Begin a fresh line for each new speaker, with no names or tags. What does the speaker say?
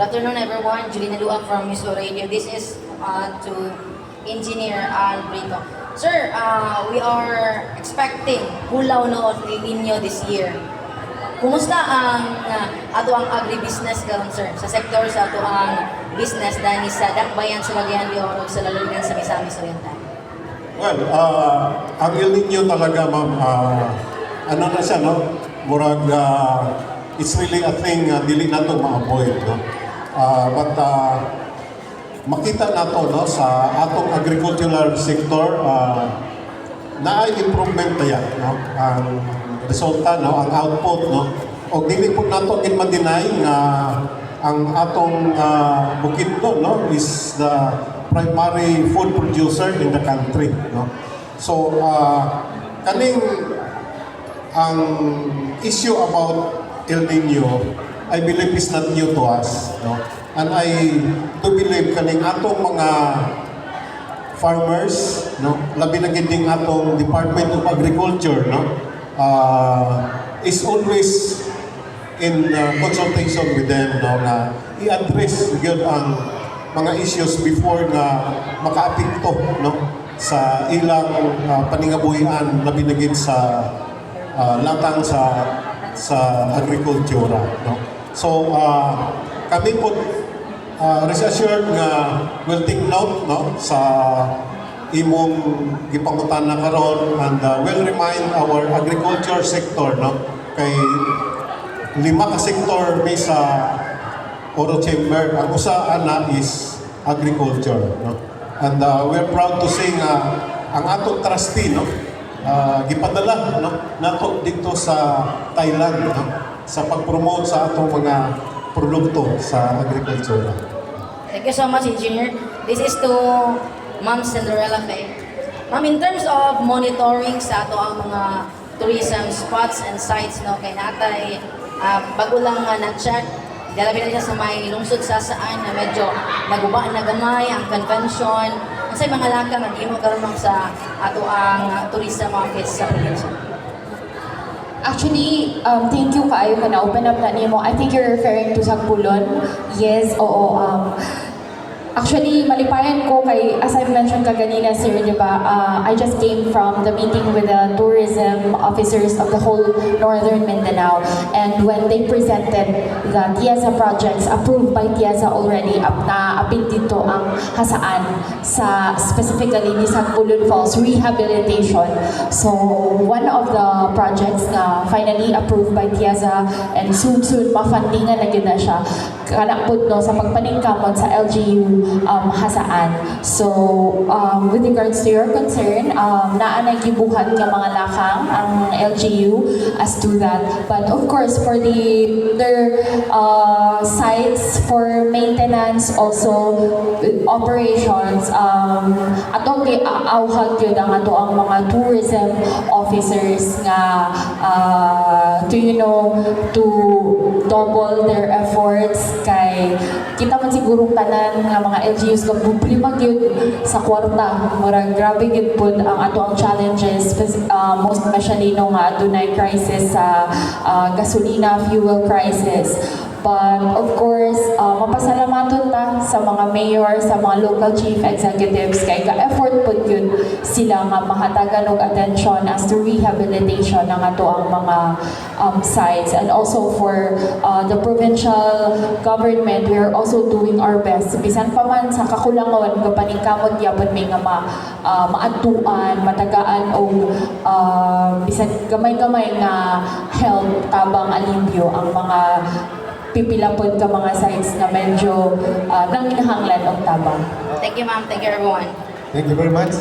Good afternoon, everyone. Julina Luak from Miso Radio. This is to Engineer Albrito. Sir, we are expecting hulaw no El Nino this year. Kumusta ang ato ang agribusiness karon, sir? Sa sektor sa ato ang business dani sa Dakbayan, Cagayan de Oro, sa Lalawigan sa Misamis Oriental.
Well, ang El Nino talaga, ma'am, ano na siya, no? Murag, it's really a thing, dili na ito ma-avoid, no? But makita na to, no, sa atong agricultural sector, naay improvement na yan, no? Ang resulta, no, ang output, no? O dili po nato gid ma-deny nga ang atong Bukidnon, no, is the primary food producer in the country, no? So, kaning ang issue about El Nino, I believe is not new to us, no? And I do believe kaning atong mga farmers, no, labi na gid ding atong Department of Agriculture, no, is always in consultation with them, no, na i-address gyud ang mga issues before nga makaapekto, no, sa ilang paningabuhian labi na gid sa latang sa agrikultura, no. So kami po rest assured nga will take note, no, sa imong gipangutan na karon, and will remind our agriculture sector, no, kay 5 ka sektor may sa Oro Chamber. Ang usa ana is agriculture, no. And we're proud to say nga ang atong trustee, no, gipadala, no, nato dito sa Thailand, no, sa pag-promote sa atong mga produkto sa agriculture.
Thank you so much, Engineer. This is to Ma'am Cinderella Faye. Ma'am, in terms of monitoring sa ato ang mga tourism spots and sites, no, kay natay bago lang na-check, dalabi na siya sa may lungsod sa saan na medyo naguba na gamay ang convention. Kasi mga laka nag-imo karon sa ato ang tourism office sa probinsya.
Actually, thank you kaayo ka na open up na nimo. I think you're referring to Sagpulon. Yes, oo. Actually, malipayan ko kay, as I mentioned kaganina, sir, di ba, I just came from the meeting with the tourism officers of the whole northern Mindanao. And when they presented the TIEZA projects approved by TIEZA already, naapit dito ang hasaan sa specifically ni Sagpulon Falls rehabilitation. So, one of the projects na finally approved by TIEZA and soon mafundingan na yun na siya, kanapod, no, sa pagpaningkamot sa LGU hasaan. So, with regards to your concern, naa nagibuhat nga mga lakang ang LGU as to that. But of course, for their sites for maintenance, also operations, atong giauhag yun ang ato ang mga tourism officers nga to double their efforts kay kita man siguro tanan nga mga LGUs nga problema gyud sa kwarta. Murag grabe gyud pud ang ato ang challenges, most especially no nga adunay crisis sa gasolina fuel crisis. But of course, mapasalamaton ta sa mga mayor, sa mga local chief executives kay ka-effort pud yun sila nga mahatagan og attention as to rehabilitation ng ato ang mga sites. And also for the provincial government, we are also doing our best. Bisan pa man sa kakulangon, kapaningkamot yapon may nga maadtuan, matagaan og bisan gamay-gamay nga help tabang alibyo ang mga pipilapod ka mga sites na medyo nanginahanglan og tabang.
Thank you, ma'am. Thank you, everyone.
Thank you very much.